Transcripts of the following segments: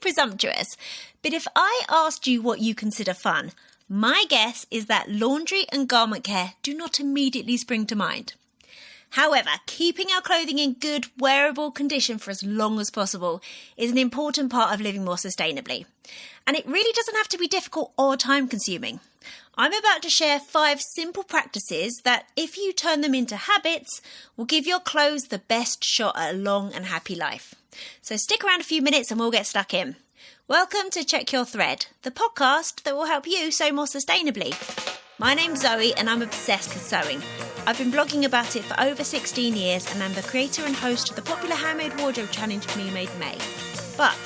presumptuous, but if I asked you what you consider fun, my guess is that laundry and garment care do not immediately spring to mind. However, keeping our clothing in good, wearable condition for as long as possible is an important part of living more sustainably. And it really doesn't have to be difficult or time-consuming. I'm about to share 5 simple practices that, if you turn them into habits, will give your clothes the best shot at a long and happy life. So stick around a few minutes and we'll get stuck in. Welcome to Check Your Thread, the podcast that will help you sew more sustainably. My name's Zoe and I'm obsessed with sewing. I've been blogging about it for over 16 years and I'm the creator and host of the popular handmade wardrobe challenge Me Made May. But,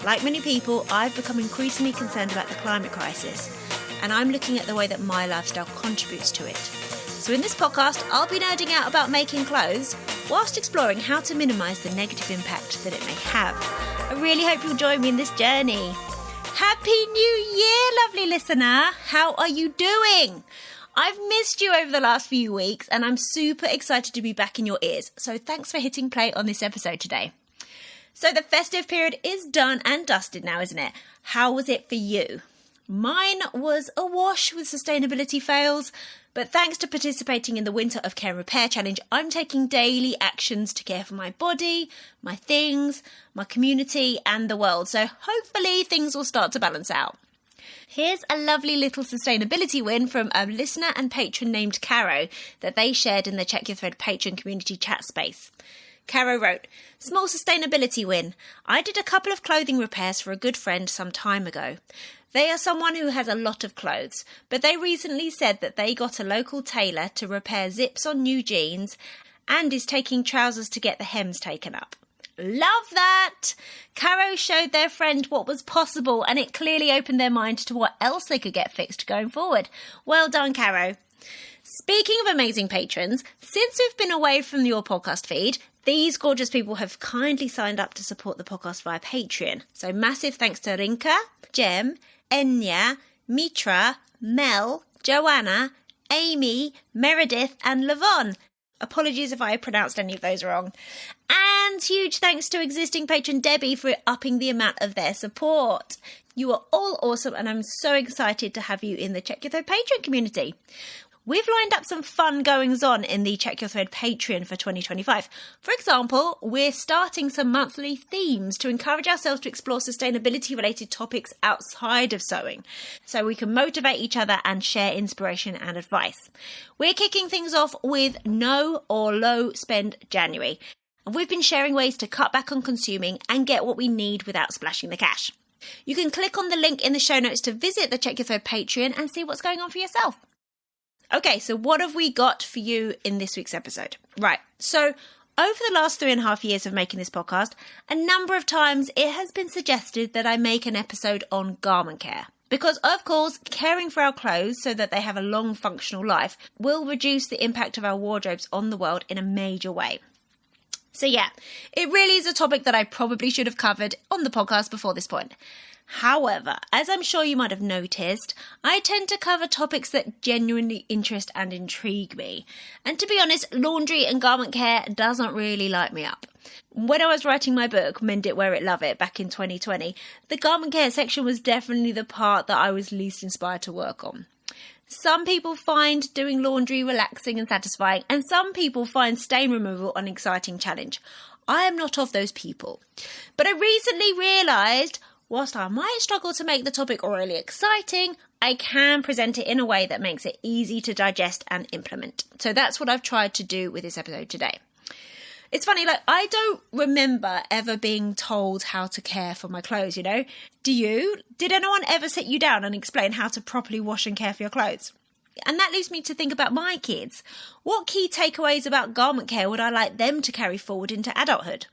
like many people, I've become increasingly concerned about the climate crisis, and I'm looking at the way that my lifestyle contributes to it. So in this podcast, I'll be nerding out about making clothes whilst exploring how to minimise the negative impact that it may have. I really hope you'll join me in this journey. Happy New Year, lovely listener! How are you doing? I've missed you over the last few weeks and I'm super excited to be back in your ears. So thanks for hitting play on this episode today. So the festive period is done and dusted now, isn't it? How was it for you? Mine was awash with sustainability fails, but thanks to participating in the Winter of Care and Repair Challenge, I'm taking daily actions to care for my body, my things, my community and the world. So hopefully things will start to balance out. Here's a lovely little sustainability win from a listener and patron named Caro that they shared in the Check Your Thread patron community chat space. Caro wrote, "Small sustainability win. I did a couple of clothing repairs for a good friend some time ago. They are someone who has a lot of clothes, but they recently said that they got a local tailor to repair zips on new jeans and is taking trousers to get the hems taken up. Love that! Caro showed their friend what was possible and it clearly opened their mind to what else they could get fixed going forward. Well done, Caro. Speaking of amazing patrons, since we've been away from your podcast feed, these gorgeous people have kindly signed up to support the podcast via Patreon. So massive thanks to Rinka, Jem, Enya, Mitra, Mel, Joanna, Amy, Meredith and Lavon. Apologies if I pronounced any of those wrong. And huge thanks to existing patron Debbie for upping the amount of their support. You are all awesome and I'm so excited to have you in the Check Your Thread Patreon community. We've lined up some fun goings-on in the Check Your Thread Patreon for 2025. For example, we're starting some monthly themes to encourage ourselves to explore sustainability-related topics outside of sewing, so we can motivate each other and share inspiration and advice. We're kicking things off with No or Low Spend January, and we've been sharing ways to cut back on consuming and get what we need without splashing the cash. You can click on the link in the show notes to visit the Check Your Thread Patreon and see what's going on for yourself. Okay, so what have we got for you in this week's episode? Right, so over the last 3.5 years of making this podcast, a number of times it has been suggested that I make an episode on garment care. Because, of course, caring for our clothes so that they have a long functional life will reduce the impact of our wardrobes on the world in a major way. So yeah, it really is a topic that I probably should have covered on the podcast before this point. However, as I'm sure you might have noticed, I tend to cover topics that genuinely interest and intrigue me. And to be honest, laundry and garment care doesn't really light me up. When I was writing my book, Mend It, Wear It, Love It, back in 2020, the garment care section was definitely the part that I was least inspired to work on. Some people find doing laundry relaxing and satisfying, and some people find stain removal an exciting challenge. I am not of those people. But I recently realised, whilst I might struggle to make the topic really exciting, I can present it in a way that makes it easy to digest and implement. So that's what I've tried to do with this episode today. It's funny, I don't remember ever being told how to care for my clothes, you know? Do you? Did anyone ever sit you down and explain how to properly wash and care for your clothes? And that leads me to think about my kids. What key takeaways about garment care would I like them to carry forward into adulthood?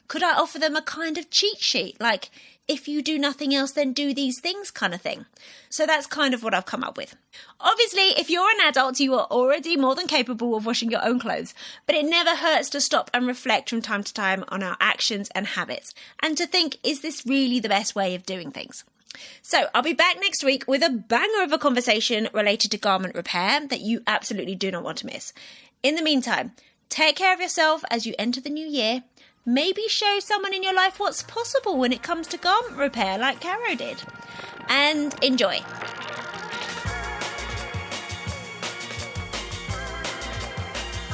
Could I offer them a kind of cheat sheet, like, if you do nothing else, then do these things kind of thing? So that's kind of what I've come up with. Obviously, if you're an adult, you are already more than capable of washing your own clothes, but it never hurts to stop and reflect from time to time on our actions and habits, and to think, is this really the best way of doing things? So I'll be back next week with a banger of a conversation related to garment repair that you absolutely do not want to miss. In the meantime, take care of yourself as you enter the new year. Maybe show someone in your life what's possible when it comes to garment repair like Caro did. And enjoy.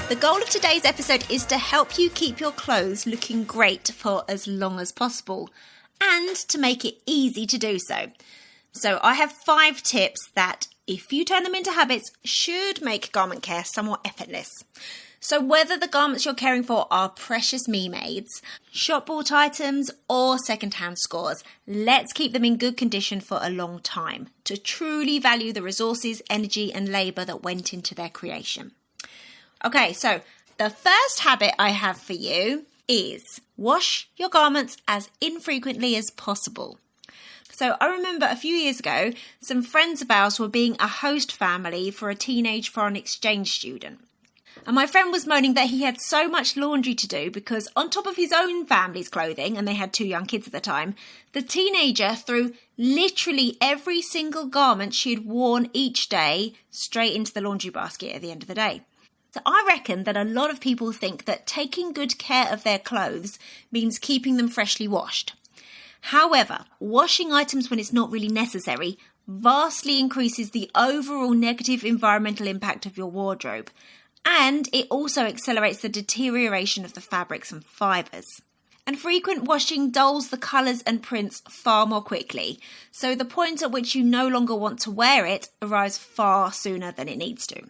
The goal of today's episode is to help you keep your clothes looking great for as long as possible and to make it easy to do so. So I have 5 tips that, if you turn them into habits, should make garment care somewhat effortless. So whether the garments you're caring for are precious me-mades, shop-bought items or second-hand scores, let's keep them in good condition for a long time to truly value the resources, energy and labour that went into their creation. Okay, so the first habit I have for you is wash your garments as infrequently as possible. So I remember a few years ago, some friends of ours were being a host family for a teenage foreign exchange student. And my friend was moaning that he had so much laundry to do because on top of his own family's clothing, and they had 2 young kids at the time, the teenager threw literally every single garment she had worn each day straight into the laundry basket at the end of the day. So I reckon that a lot of people think that taking good care of their clothes means keeping them freshly washed. However, washing items when it's not really necessary vastly increases the overall negative environmental impact of your wardrobe, and it also accelerates the deterioration of the fabrics and fibres. And frequent washing dulls the colours and prints far more quickly, so the point at which you no longer want to wear it arrives far sooner than it needs to.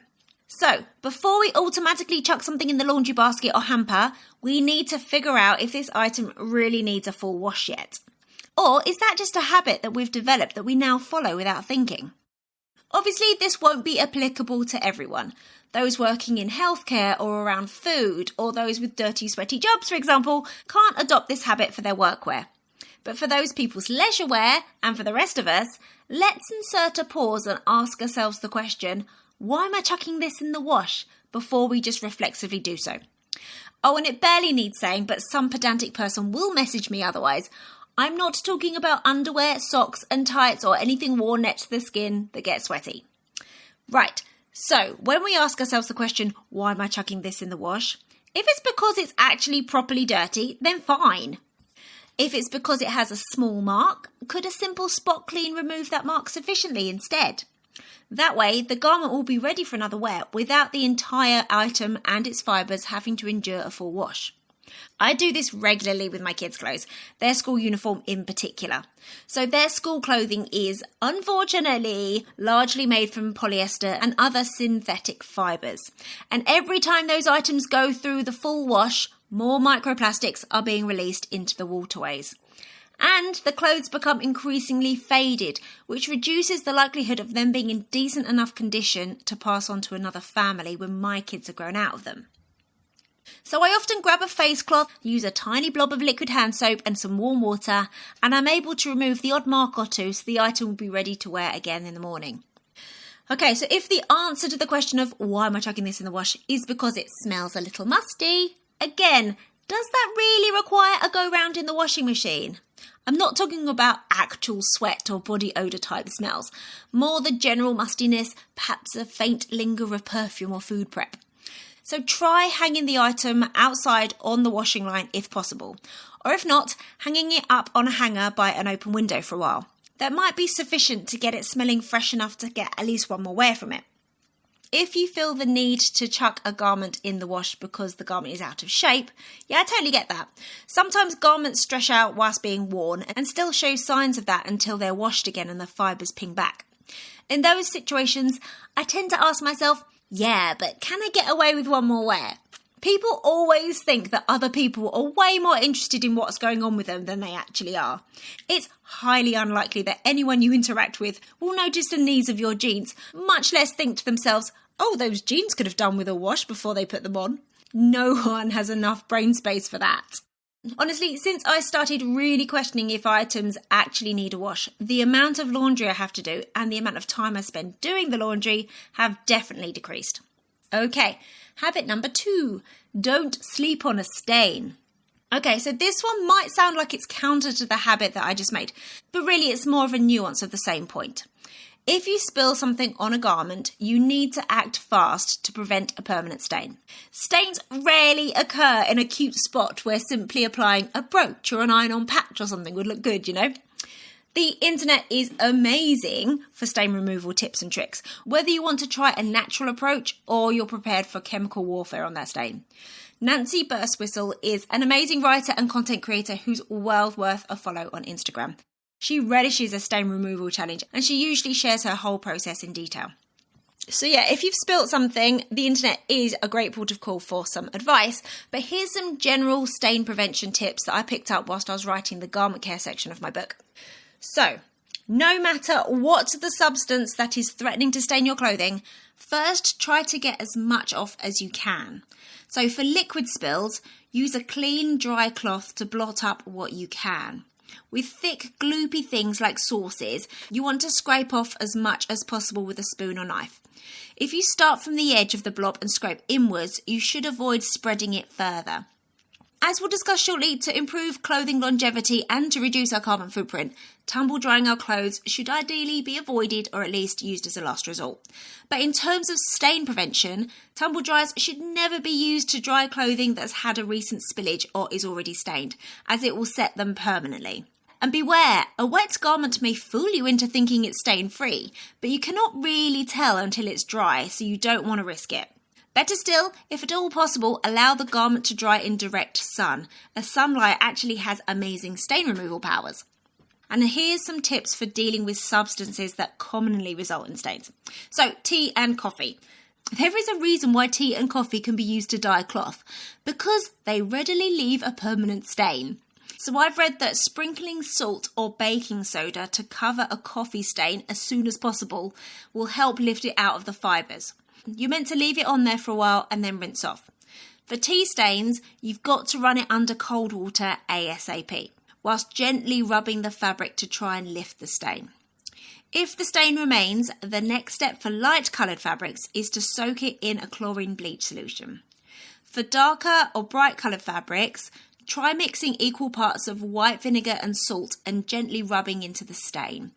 So, before we automatically chuck something in the laundry basket or hamper, we need to figure out if this item really needs a full wash yet. Or is that just a habit that we've developed that we now follow without thinking? Obviously, this won't be applicable to everyone. Those working in healthcare or around food, or those with dirty, sweaty jobs, for example, can't adopt this habit for their workwear. But for those people's leisure wear, and for the rest of us, let's insert a pause and ask ourselves the question, why am I chucking this in the wash, before we just reflexively do so? Oh, and it barely needs saying, but some pedantic person will message me otherwise. I'm not talking about underwear, socks and tights or anything worn next to the skin that gets sweaty. Right, so when we ask ourselves the question, why am I chucking this in the wash? If it's because it's actually properly dirty, then fine. If it's because it has a small mark, could a simple spot clean remove that mark sufficiently instead? That way, the garment will be ready for another wear without the entire item and its fibres having to endure a full wash. I do this regularly with my kids' clothes, their school uniform in particular. So their school clothing is, unfortunately, largely made from polyester and other synthetic fibres. And every time those items go through the full wash, more microplastics are being released into the waterways. And the clothes become increasingly faded, which reduces the likelihood of them being in decent enough condition to pass on to another family when my kids are grown out of them. So I often grab a face cloth, use a tiny blob of liquid hand soap and some warm water, and I'm able to remove the odd mark or two so the item will be ready to wear again in the morning. Okay, so if the answer to the question of why am I chucking this in the wash is because it smells a little musty, again, does that really require a go round in the washing machine? I'm not talking about actual sweat or body odour type smells, more the general mustiness, perhaps a faint linger of perfume or food prep. So try hanging the item outside on the washing line if possible, or if not, hanging it up on a hanger by an open window for a while. That might be sufficient to get it smelling fresh enough to get at least one more wear from it. If you feel the need to chuck a garment in the wash because the garment is out of shape, yeah, I totally get that. Sometimes garments stretch out whilst being worn and still show signs of that until they're washed again and the fibres ping back. In those situations, I tend to ask myself, yeah, but can I get away with one more wear? People always think that other people are way more interested in what's going on with them than they actually are. It's highly unlikely that anyone you interact with will notice the needs of your jeans, much less think to themselves, oh, those jeans could have done with a wash before they put them on. No one has enough brain space for that. Honestly, since I started really questioning if items actually need a wash, the amount of laundry I have to do and the amount of time I spend doing the laundry have definitely decreased. Okay, habit number 2, don't sleep on a stain. Okay, so this one might sound like it's counter to the habit that I just made, but really it's more of a nuance of the same point. If you spill something on a garment, you need to act fast to prevent a permanent stain. Stains rarely occur in a cute spot where simply applying a brooch or an iron-on patch or something would look good, you know. The internet is amazing for stain removal tips and tricks, whether you want to try a natural approach or you're prepared for chemical warfare on that stain. Nancy Burstwhistle is an amazing writer and content creator who's well worth a follow on Instagram. She relishes a stain removal challenge and she usually shares her whole process in detail. So yeah, if you've spilt something, the internet is a great port of call for some advice, but here's some general stain prevention tips that I picked up whilst I was writing the garment care section of my book. So, no matter what the substance that is threatening to stain your clothing, first try to get as much off as you can. So for liquid spills, use a clean, dry cloth to blot up what you can. With thick, gloopy things like sauces, you want to scrape off as much as possible with a spoon or knife. If you start from the edge of the blob and scrape inwards, you should avoid spreading it further. As we'll discuss shortly, to improve clothing longevity and to reduce our carbon footprint, tumble drying our clothes should ideally be avoided or at least used as a last resort. But in terms of stain prevention, tumble dryers should never be used to dry clothing that's had a recent spillage or is already stained, as it will set them permanently. And beware, a wet garment may fool you into thinking it's stain-free, but you cannot really tell until it's dry, so you don't want to risk it. Better still, if at all possible, allow the garment to dry in direct sun, as sunlight actually has amazing stain removal powers. And here's some tips for dealing with substances that commonly result in stains. So, tea and coffee. There is a reason why tea and coffee can be used to dye cloth, because they readily leave a permanent stain. So I've read that sprinkling salt or baking soda to cover a coffee stain as soon as possible will help lift it out of the fibres. You're meant to leave it on there for a while and then rinse off. For tea stains, you've got to run it under cold water ASAP, whilst gently rubbing the fabric to try and lift the stain. If the stain remains, the next step for light coloured fabrics is to soak it in a chlorine bleach solution. For darker or bright coloured fabrics, try mixing equal parts of white vinegar and salt and gently rubbing into the stain.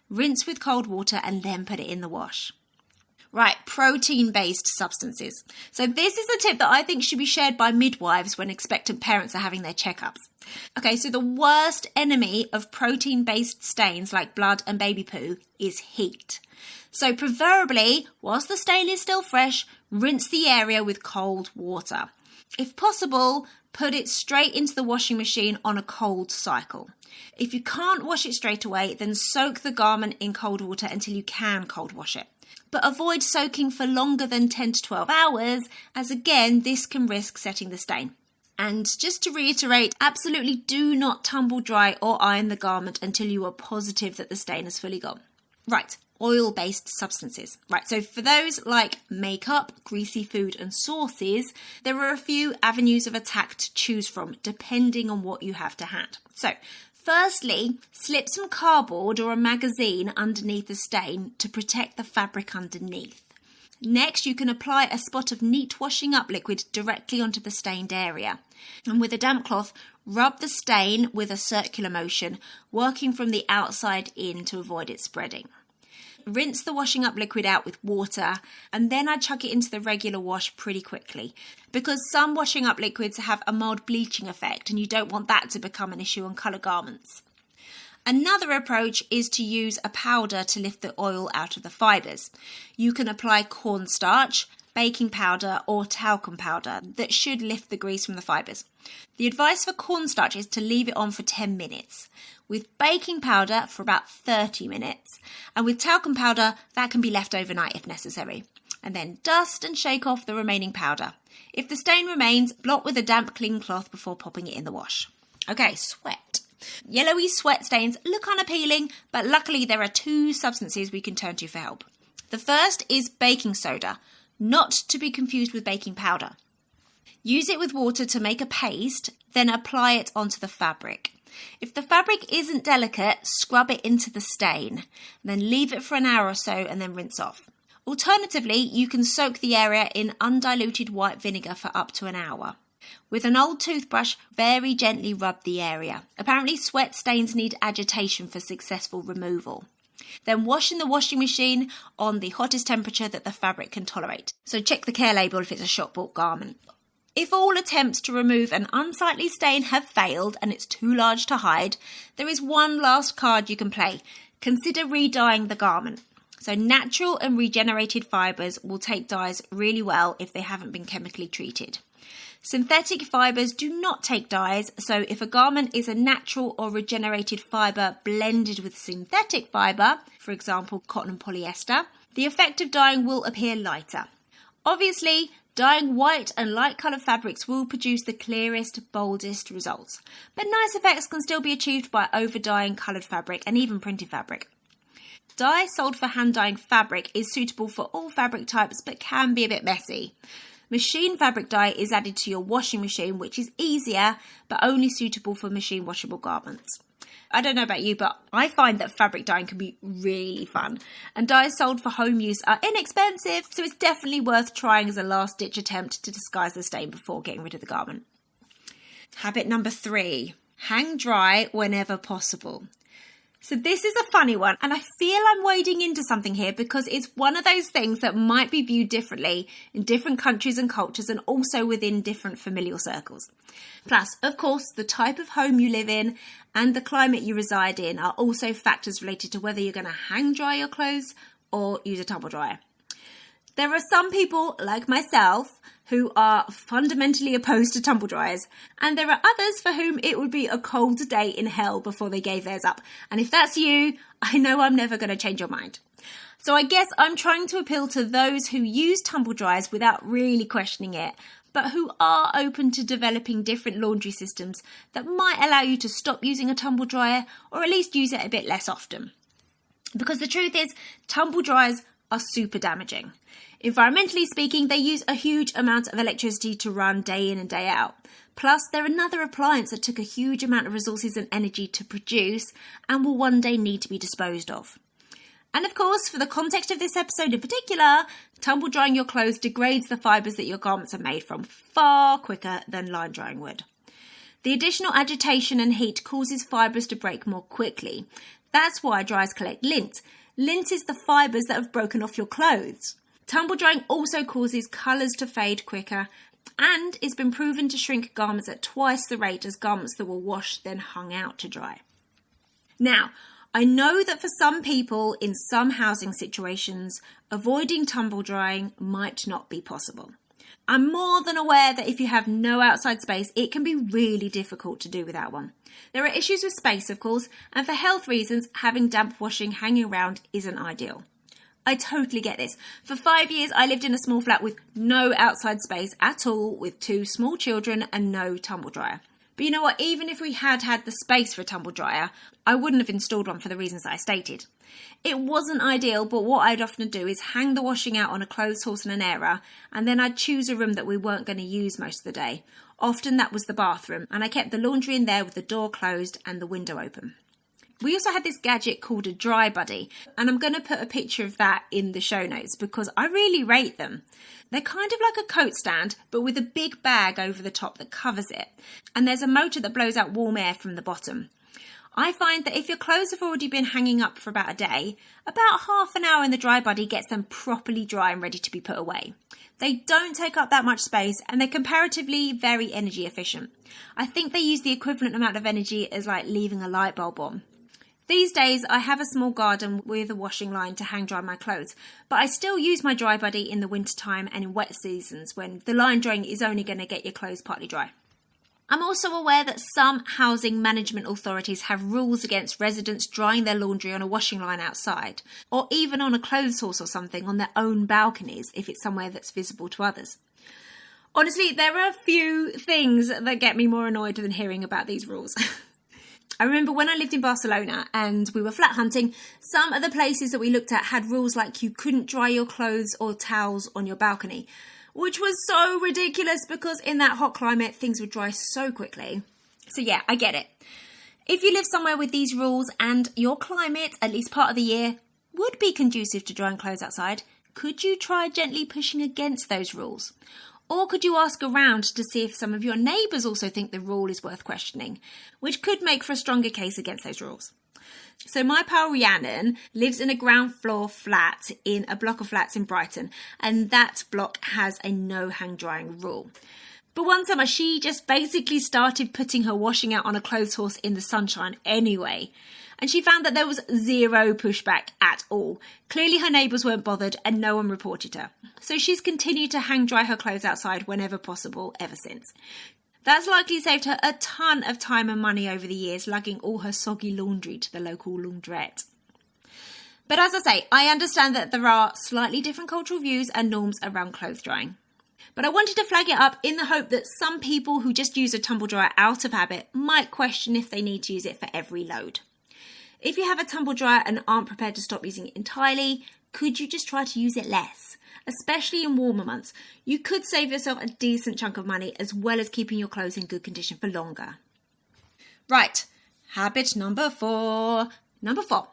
Rinse with cold water and then put it in the wash. Right, protein-based substances. So this is a tip that I think should be shared by midwives when expectant parents are having their checkups. Okay, so the worst enemy of protein-based stains like blood and baby poo is heat. So preferably, whilst the stain is still fresh, rinse the area with cold water. If possible, put it straight into the washing machine on a cold cycle. If you can't wash it straight away, then soak the garment in cold water until you can cold wash it. But avoid soaking for longer than 10 to 12 hours, as again, this can risk setting the stain. And just to reiterate, absolutely do not tumble dry or iron the garment until you are positive that the stain is fully gone. Right, oil-based substances. Right, so for those like makeup, greasy food and sauces, there are a few avenues of attack to choose from, depending on what you have to hand. So, firstly, slip some cardboard or a magazine underneath the stain to protect the fabric underneath. Next, you can apply a spot of neat washing up liquid directly onto the stained area. And with a damp cloth, rub the stain with a circular motion, working from the outside in to avoid it spreading. Rinse the washing up liquid out with water, and then I chuck it into the regular wash pretty quickly, because some washing up liquids have a mild bleaching effect and you don't want that to become an issue on colour garments. Another approach is to use a powder to lift the oil out of the fibres. You can apply cornstarch, baking powder or talcum powder that should lift the grease from the fibres. The advice for cornstarch is to leave it on for 10 minutes. With baking powder for about 30 minutes, and with talcum powder that can be left overnight if necessary. And then dust and shake off the remaining powder. If the stain remains, blot with a damp clean cloth before popping it in the wash. Okay, sweat. Yellowy sweat stains look unappealing, but luckily there are two substances we can turn to for help. The first is baking soda, not to be confused with baking powder. Use it with water to make a paste, then apply it onto the fabric. If the fabric isn't delicate, scrub it into the stain, then leave it for an hour or so and then rinse off. Alternatively, you can soak the area in undiluted white vinegar for up to an hour. With an old toothbrush, very gently rub the area. Apparently, sweat stains need agitation for successful removal. Then wash in the washing machine on the hottest temperature that the fabric can tolerate. So check the care label if it's a shop-bought garment. If all attempts to remove an unsightly stain have failed and it's too large to hide, there is one last card you can play. Consider re-dyeing the garment. So natural and regenerated fibres will take dyes really well if they haven't been chemically treated. Synthetic fibres do not take dyes, so if a garment is a natural or regenerated fibre blended with synthetic fibre, for example cotton and polyester, the effect of dyeing will appear lighter. Obviously, dyeing white and light coloured fabrics will produce the clearest, boldest results, but nice effects can still be achieved by over-dyeing coloured fabric and even printed fabric. Dye sold for hand dyeing fabric is suitable for all fabric types but can be a bit messy. Machine fabric dye is added to your washing machine, which is easier but only suitable for machine washable garments. I don't know about you, but I find that fabric dyeing can be really fun. And dyes sold for home use are inexpensive, so it's definitely worth trying as a last-ditch attempt to disguise the stain before getting rid of the garment. Habit number 3, hang dry whenever possible. So this is a funny one, and I feel I'm wading into something here because it's one of those things that might be viewed differently in different countries and cultures and also within different familial circles. Plus, of course, the type of home you live in and the climate you reside in are also factors related to whether you're going to hang dry your clothes or use a tumble dryer. There are some people, like myself, who are fundamentally opposed to tumble dryers, and there are others for whom it would be a cold day in hell before they gave theirs up. And if that's you, I know I'm never going to change your mind. So I guess I'm trying to appeal to those who use tumble dryers without really questioning it, but who are open to developing different laundry systems that might allow you to stop using a tumble dryer or at least use it a bit less often. Because the truth is, tumble dryers are super damaging. Environmentally speaking, they use a huge amount of electricity to run day in and day out. Plus, they're another appliance that took a huge amount of resources and energy to produce and will one day need to be disposed of. And of course, for the context of this episode in particular, tumble drying your clothes degrades the fibres that your garments are made from far quicker than line drying would. The additional agitation and heat causes fibres to break more quickly. That's why dryers collect lint. Lint is the fibres that have broken off your clothes. Tumble drying also causes colours to fade quicker and it's been proven to shrink garments at twice the rate as garments that were washed then hung out to dry. Now, I know that for some people in some housing situations, avoiding tumble drying might not be possible. I'm more than aware that if you have no outside space, it can be really difficult to do without one. There are issues with space, of course, and for health reasons, having damp washing hanging around isn't ideal. I totally get this. For 5 years, I lived in a small flat with no outside space at all, with 2 small children and no tumble dryer. But you know what? Even if we had the space for a tumble dryer, I wouldn't have installed one for the reasons that I stated. It wasn't ideal, but what I'd often do is hang the washing out on a clothes horse and an airer, and then I'd choose a room that we weren't going to use most of the day. Often that was the bathroom, and I kept the laundry in there with the door closed and the window open. We also had this gadget called a dry buddy, and I'm going to put a picture of that in the show notes because I really rate them. They're kind of like a coat stand, but with a big bag over the top that covers it. And there's a motor that blows out warm air from the bottom. I find that if your clothes have already been hanging up for about a day, about half an hour in the dry buddy gets them properly dry and ready to be put away. They don't take up that much space and they're comparatively very energy efficient. I think they use the equivalent amount of energy as like leaving a light bulb on. These days, I have a small garden with a washing line to hang dry my clothes, but I still use my dry buddy in the wintertime and in wet seasons when the line drying is only going to get your clothes partly dry. I'm also aware that some housing management authorities have rules against residents drying their laundry on a washing line outside, or even on a clothes horse or something on their own balconies if it's somewhere that's visible to others. Honestly, there are a few things that get me more annoyed than hearing about these rules. I remember when I lived in Barcelona and we were flat hunting, some of the places that we looked at had rules like you couldn't dry your clothes or towels on your balcony, which was so ridiculous because in that hot climate, things would dry so quickly. So yeah, I get it. If you live somewhere with these rules and your climate, at least part of the year, would be conducive to drying clothes outside, could you try gently pushing against those rules? Or could you ask around to see if some of your neighbours also think the rule is worth questioning, which could make for a stronger case against those rules. So my pal Rhiannon lives in a ground floor flat in a block of flats in Brighton, and that block has a no hang drying rule. But one summer she just basically started putting her washing out on a clothes horse in the sunshine anyway. And she found that there was zero pushback at all. Clearly her neighbours weren't bothered and no one reported her. So she's continued to hang dry her clothes outside whenever possible ever since. That's likely saved her a ton of time and money over the years, lugging all her soggy laundry to the local laundrette. But as I say, I understand that there are slightly different cultural views and norms around clothes drying. But I wanted to flag it up in the hope that some people who just use a tumble dryer out of habit might question if they need to use it for every load. If you have a tumble dryer and aren't prepared to stop using it entirely, could you just try to use it less? Especially in warmer months, you could save yourself a decent chunk of money as well as keeping your clothes in good condition for longer. Right, habit number 4. Number 4.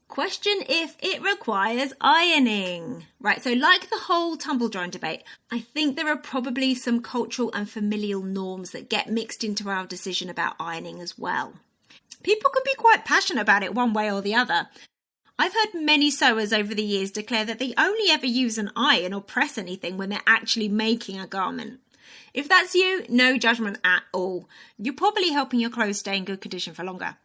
Question if it requires ironing. Right, so like the whole tumble drying debate, I think there are probably some cultural and familial norms that get mixed into our decision about ironing as well. People can be quite passionate about it one way or the other. I've heard many sewers over the years declare that they only ever use an iron or press anything when they're actually making a garment. If that's you, no judgment at all. You're probably helping your clothes stay in good condition for longer.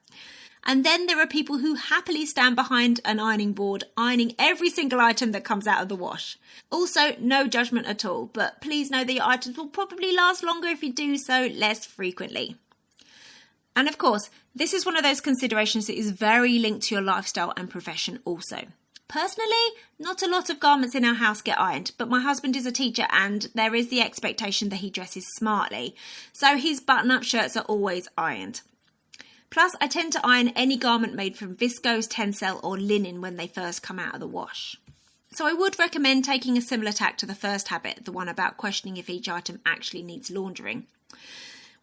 And then there are people who happily stand behind an ironing board, ironing every single item that comes out of the wash. Also, no judgment at all, but please know that your items will probably last longer if you do so less frequently. And of course, this is one of those considerations that is very linked to your lifestyle and profession also. Personally, not a lot of garments in our house get ironed, but my husband is a teacher and there is the expectation that he dresses smartly, so his button-up shirts are always ironed. Plus, I tend to iron any garment made from viscose, tencel or linen when they first come out of the wash. So I would recommend taking a similar tack to the first habit, the one about questioning if each item actually needs laundering.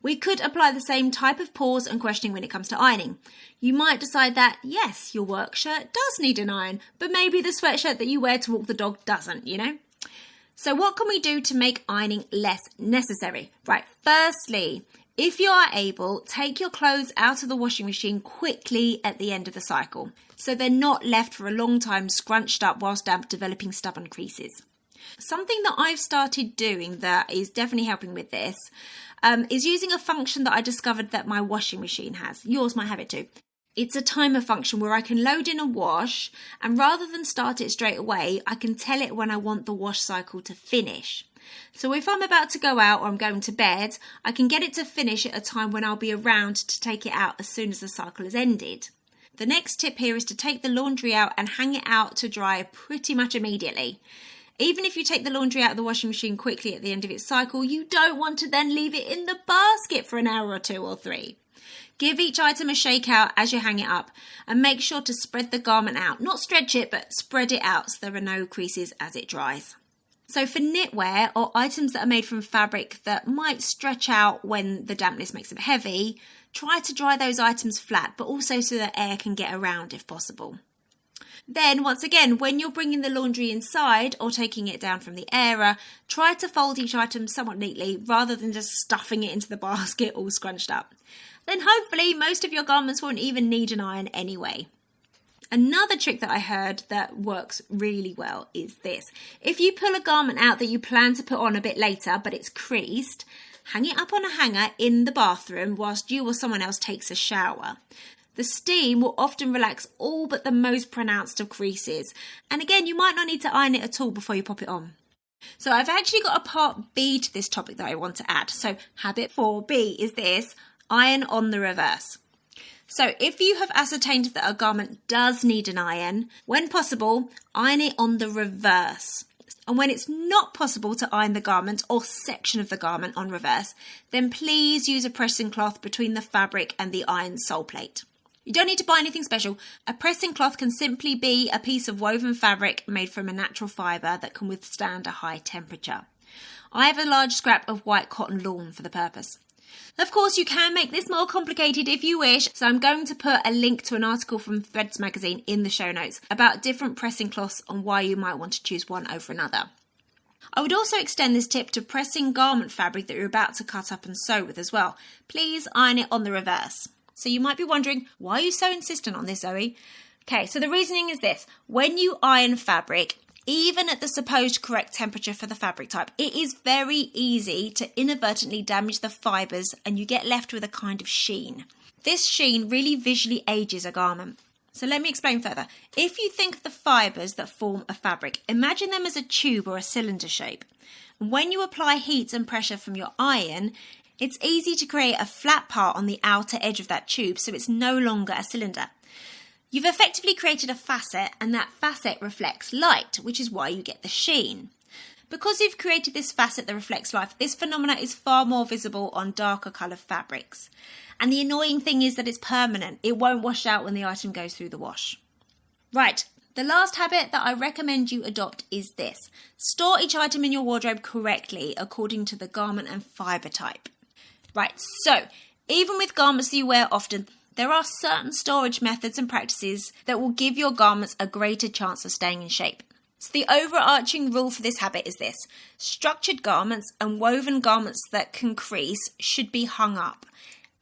We could apply the same type of pause and questioning when it comes to ironing. You might decide that, yes, your work shirt does need an iron, but maybe the sweatshirt that you wear to walk the dog doesn't, you know? So what can we do to make ironing less necessary? Right, firstly, if you are able, take your clothes out of the washing machine quickly at the end of the cycle, so they're not left for a long time scrunched up whilst damp, developing stubborn creases. Something that I've started doing that is definitely helping with this is using a function that I discovered that my washing machine has. Yours might have it too. It's a timer function where I can load in a wash, and rather than start it straight away, I can tell it when I want the wash cycle to finish. So if I'm about to go out or I'm going to bed, I can get it to finish at a time when I'll be around to take it out as soon as the cycle has ended. The next tip here is to take the laundry out and hang it out to dry pretty much immediately. Even if you take the laundry out of the washing machine quickly at the end of its cycle, you don't want to then leave it in the basket for an hour or 2 or 3. Give each item a shake out as you hang it up and make sure to spread the garment out. Not stretch it, but spread it out so there are no creases as it dries. So for knitwear or items that are made from fabric that might stretch out when the dampness makes them heavy, try to dry those items flat, but also so that air can get around if possible. Then, once again, when you're bringing the laundry inside or taking it down from the airer, try to fold each item somewhat neatly rather than just stuffing it into the basket all scrunched up. Then hopefully most of your garments won't even need an iron anyway. Another trick that I heard that works really well is this. If you pull a garment out that you plan to put on a bit later but it's creased, hang it up on a hanger in the bathroom whilst you or someone else takes a shower. The steam will often relax all but the most pronounced of creases. And again, you might not need to iron it at all before you pop it on. So I've actually got a part B to this topic that I want to add. So habit 4B is this: iron on the reverse. So if you have ascertained that a garment does need an iron, when possible, iron it on the reverse. And when it's not possible to iron the garment or section of the garment on reverse, then please use a pressing cloth between the fabric and the iron sole plate. You don't need to buy anything special. A pressing cloth can simply be a piece of woven fabric made from a natural fibre that can withstand a high temperature. I have a large scrap of white cotton lawn for the purpose. Of course, you can make this more complicated if you wish, so I'm going to put a link to an article from Threads magazine in the show notes about different pressing cloths and why you might want to choose one over another. I would also extend this tip to pressing garment fabric that you're about to cut up and sew with as well. Please iron it on the reverse. So you might be wondering, why are you so insistent on this, Zoe? Okay, so the reasoning is this. When you iron fabric, even at the supposed correct temperature for the fabric type, it is very easy to inadvertently damage the fibres and you get left with a kind of sheen. This sheen really visually ages a garment. So let me explain further. If you think of the fibres that form a fabric, imagine them as a tube or a cylinder shape. And when you apply heat and pressure from your iron, it's easy to create a flat part on the outer edge of that tube, so it's no longer a cylinder. You've effectively created a facet, and that facet reflects light, which is why you get the sheen. Because you've created this facet that reflects light, this phenomena is far more visible on darker coloured fabrics. And the annoying thing is that it's permanent. It won't wash out when the item goes through the wash. Right, the last habit that I recommend you adopt is this. Store each item in your wardrobe correctly according to the garment and fibre type. Right, so even with garments that you wear often, there are certain storage methods and practices that will give your garments a greater chance of staying in shape. So the overarching rule for this habit is this. Structured garments and woven garments that can crease should be hung up.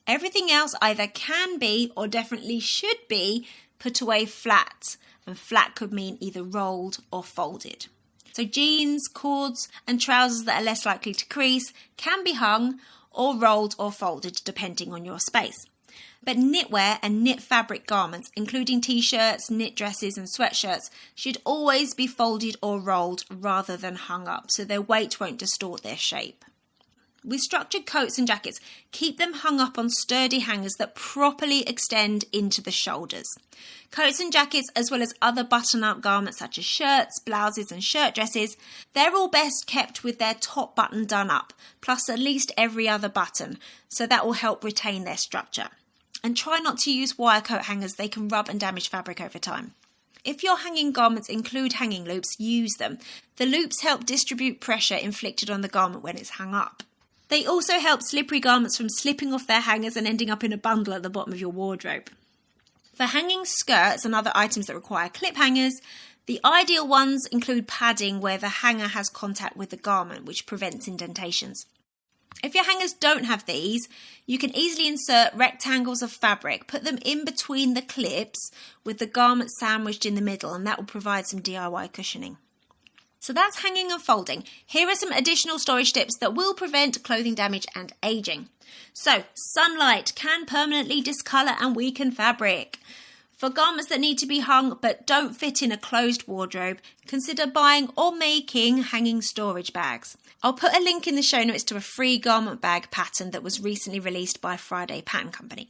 Everything else either can be or definitely should be put away flat. And flat could mean either rolled or folded. So jeans, cords and trousers that are less likely to crease can be hung or rolled or folded depending on your space. But knitwear and knit fabric garments, including t-shirts, knit dresses and sweatshirts, should always be folded or rolled rather than hung up, so their weight won't distort their shape. With structured coats and jackets, keep them hung up on sturdy hangers that properly extend into the shoulders. Coats and jackets, as well as other button-up garments such as shirts, blouses and shirt dresses, they're all best kept with their top button done up, plus at least every other button, so that will help retain their structure. And try not to use wire coat hangers, they can rub and damage fabric over time. If your hanging garments include hanging loops, use them. The loops help distribute pressure inflicted on the garment when it's hung up. They also help slippery garments from slipping off their hangers and ending up in a bundle at the bottom of your wardrobe. For hanging skirts and other items that require clip hangers, the ideal ones include padding where the hanger has contact with the garment, which prevents indentations. If your hangers don't have these, you can easily insert rectangles of fabric, put them in between the clips with the garment sandwiched in the middle, and that will provide some DIY cushioning. So that's hanging and folding. Here are some additional storage tips that will prevent clothing damage and aging. So, sunlight can permanently discolour and weaken fabric. For garments that need to be hung but don't fit in a closed wardrobe, consider buying or making hanging storage bags. I'll put a link in the show notes to a free garment bag pattern that was recently released by Friday Pattern Company.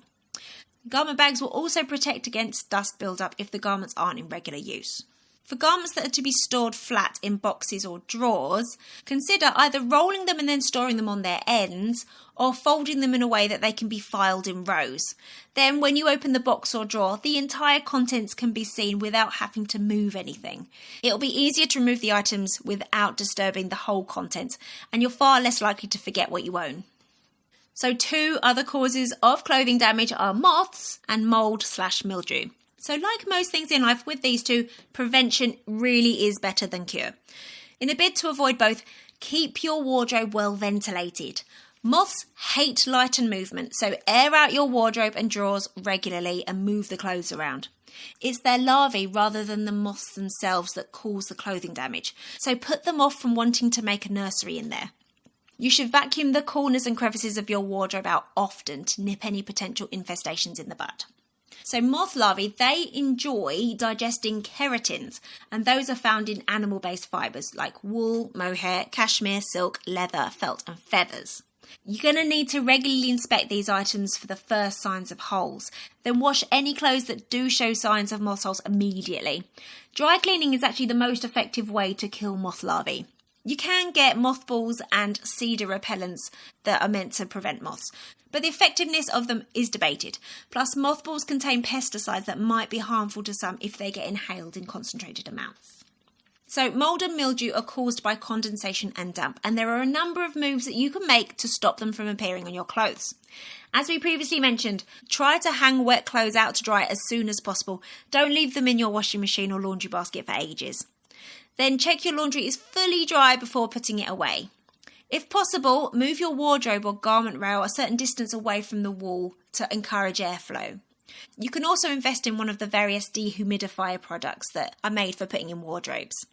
Garment bags will also protect against dust buildup if the garments aren't in regular use. For garments that are to be stored flat in boxes or drawers, consider either rolling them and then storing them on their ends or folding them in a way that they can be filed in rows. Then when you open the box or drawer, the entire contents can be seen without having to move anything. It'll be easier to remove the items without disturbing the whole contents, and you're far less likely to forget what you own. So 2 other causes of clothing damage are moths and mould/mildew. So like most things in life, with these two, prevention really is better than cure. In a bid to avoid both, keep your wardrobe well ventilated. Moths hate light and movement, so air out your wardrobe and drawers regularly and move the clothes around. It's their larvae rather than the moths themselves that cause the clothing damage, so put them off from wanting to make a nursery in there. You should vacuum the corners and crevices of your wardrobe out often to nip any potential infestations in the bud. So moth larvae, they enjoy digesting keratins, and those are found in animal-based fibres like wool, mohair, cashmere, silk, leather, felt and feathers. You're going to need to regularly inspect these items for the first signs of holes. Then wash any clothes that do show signs of moth holes immediately. Dry cleaning is actually the most effective way to kill moth larvae. You can get mothballs and cedar repellents that are meant to prevent moths, but the effectiveness of them is debated. Plus, mothballs contain pesticides that might be harmful to some if they get inhaled in concentrated amounts. So, mould and mildew are caused by condensation and damp, and there are a number of moves that you can make to stop them from appearing on your clothes. As we previously mentioned, try to hang wet clothes out to dry as soon as possible. Don't leave them in your washing machine or laundry basket for ages. Then check your laundry is fully dry before putting it away. If possible, move your wardrobe or garment rail a certain distance away from the wall to encourage airflow. You can also invest in one of the various dehumidifier products that are made for putting in wardrobes.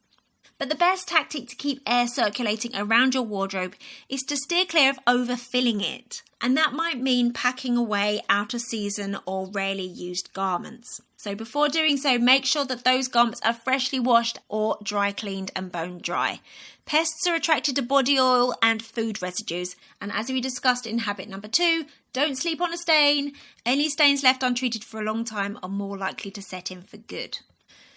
But the best tactic to keep air circulating around your wardrobe is to steer clear of overfilling it. And that might mean packing away out of season or rarely used garments. So before doing so, make sure that those garments are freshly washed or dry cleaned and bone dry. Pests are attracted to body oil and food residues. And as we discussed in habit number 2, don't sleep on a stain. Any stains left untreated for a long time are more likely to set in for good.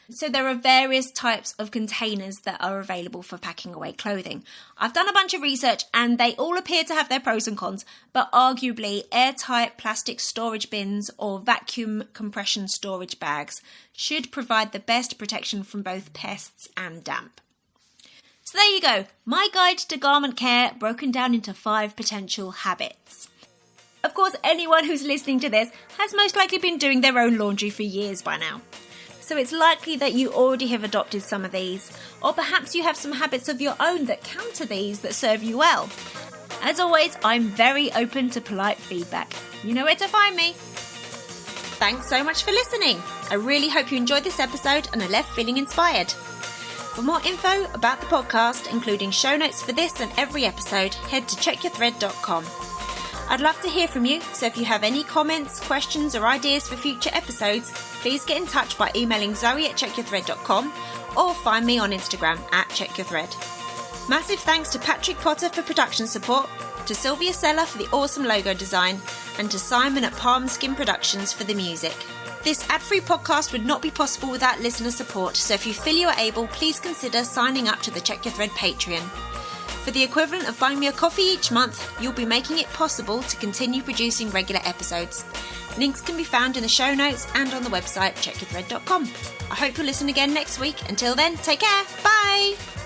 So there are various types of containers that are available for packing away clothing. I've done a bunch of research and they all appear to have their pros and cons, but arguably airtight plastic storage bins or vacuum compression storage bags should provide the best protection from both pests and damp. So there you go, my guide to garment care broken down into 5 potential habits. Of course, anyone who's listening to this has most likely been doing their own laundry for years by now. So it's likely that you already have adopted some of these, or perhaps you have some habits of your own that counter these that serve you well. As always, I'm very open to polite feedback. You know where to find me. Thanks so much for listening. I really hope you enjoyed this episode and are left feeling inspired. For more info about the podcast, including show notes for this and every episode, head to checkyourthread.com. I'd love to hear from you, so if you have any comments, questions or ideas for future episodes, please get in touch by emailing zoe@checkyourthread.com or find me on Instagram @checkyourthread. Massive thanks to Patrick Potter for production support, to Sylvia Seller for the awesome logo design, and to Simon at Palm Skin Productions for the music. This ad-free podcast would not be possible without listener support, so if you feel you are able, please consider signing up to the Check Your Thread Patreon. For the equivalent of buying me a coffee each month, you'll be making it possible to continue producing regular episodes. Links can be found in the show notes and on the website checkyourthread.com. I hope you'll listen again next week. Until then, take care. Bye!